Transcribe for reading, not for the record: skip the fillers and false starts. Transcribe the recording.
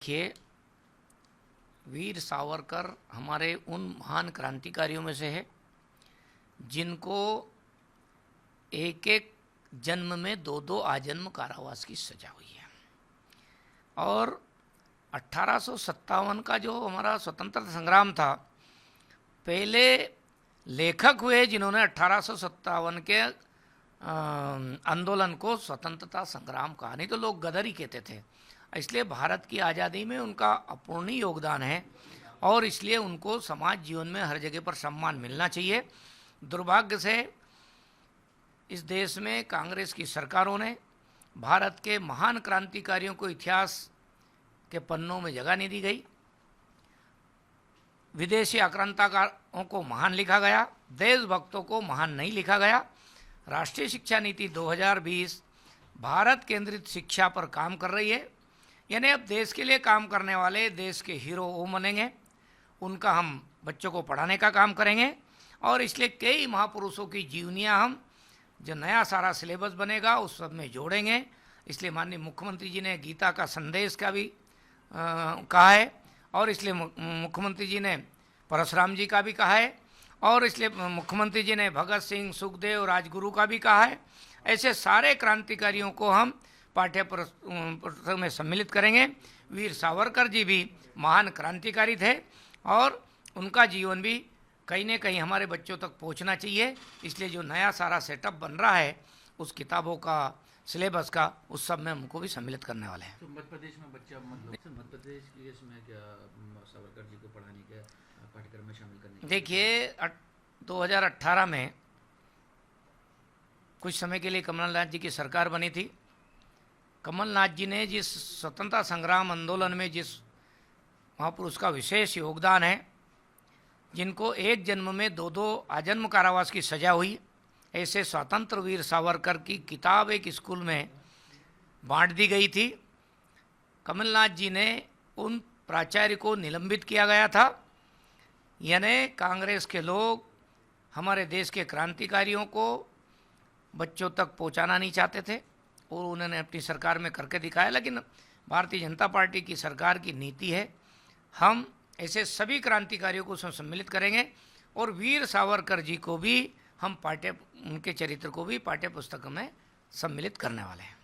देखिए, वीर सावरकर हमारे उन महान क्रांतिकारियों में से है जिनको एक एक जन्म में दो दो आजन्म कारावास की सजा हुई है। और 1857 का जो हमारा स्वतंत्रता संग्राम था, पहले लेखक हुए जिन्होंने 1857 के आंदोलन को स्वतंत्रता संग्राम कहा, नहीं तो लोग गदर ही कहते थे। इसलिए भारत की आज़ादी में उनका अपूर्णीय योगदान है और इसलिए उनको समाज जीवन में हर जगह पर सम्मान मिलना चाहिए। दुर्भाग्य से इस देश में कांग्रेस की सरकारों ने भारत के महान क्रांतिकारियों को इतिहास के पन्नों में जगह नहीं दी गई। विदेशी आक्रांताकारों को महान लिखा गया, देशभक्तों को महान नहीं लिखा गया। राष्ट्रीय शिक्षा नीति 2020 भारत केंद्रित शिक्षा पर काम कर रही है, यानी अब देश के लिए काम करने वाले देश के हीरो वो बनेंगे, उनका हम बच्चों को पढ़ाने का काम करेंगे। और इसलिए कई महापुरुषों की जीवनियाँ हम जो नया सारा सिलेबस बनेगा उस सब में जोड़ेंगे। इसलिए माननीय मुख्यमंत्री जी ने गीता का संदेश का भी कहा है और इसलिए मुख्यमंत्री जी ने परशुराम जी का भी कहा है और इसलिए मुख्यमंत्री जी ने भगत सिंह, सुखदेव, राजगुरु का भी कहा है। ऐसे सारे क्रांतिकारियों को हम पाठ्य पुस्तक में सम्मिलित करेंगे। वीर सावरकर जी भी महान क्रांतिकारी थे और उनका जीवन भी कहीं न कहीं हमारे बच्चों तक पहुंचना चाहिए। इसलिए जो नया सारा सेटअप बन रहा है उस किताबों का, सिलेबस का, उस सब में हमको भी सम्मिलित करने वाले हैं। तो मध्य प्रदेश में बच्चा मध्य प्रदेश की इसमें क्या सावरकर जी को पढ़ाने के पाठ्यक्रम में शामिल करने? देखिए, 2018 में कुछ समय के लिए कमलनाथ जी की सरकार बनी थी। कमलनाथ जी ने जिस स्वतंत्रता संग्राम आंदोलन में जिस महापुरुष का विशेष योगदान है, जिनको एक जन्म में दो दो आजन्म कारावास की सजा हुई, ऐसे स्वतंत्र वीर सावरकर की किताब एक स्कूल में बांट दी गई थी। कमलनाथ जी ने उन प्राचार्य को निलंबित किया गया था, यानी कांग्रेस के लोग हमारे देश के क्रांतिकारियों को बच्चों तक पहुंचाना नहीं चाहते थे और उन्होंने अपनी सरकार में करके दिखाया। लेकिन भारतीय जनता पार्टी की सरकार की नीति है, हम ऐसे सभी क्रांतिकारियों को सम्मिलित करेंगे और वीर सावरकर जी को भी हम उनके चरित्र को भी पाठ्य पुस्तक में सम्मिलित करने वाले हैं।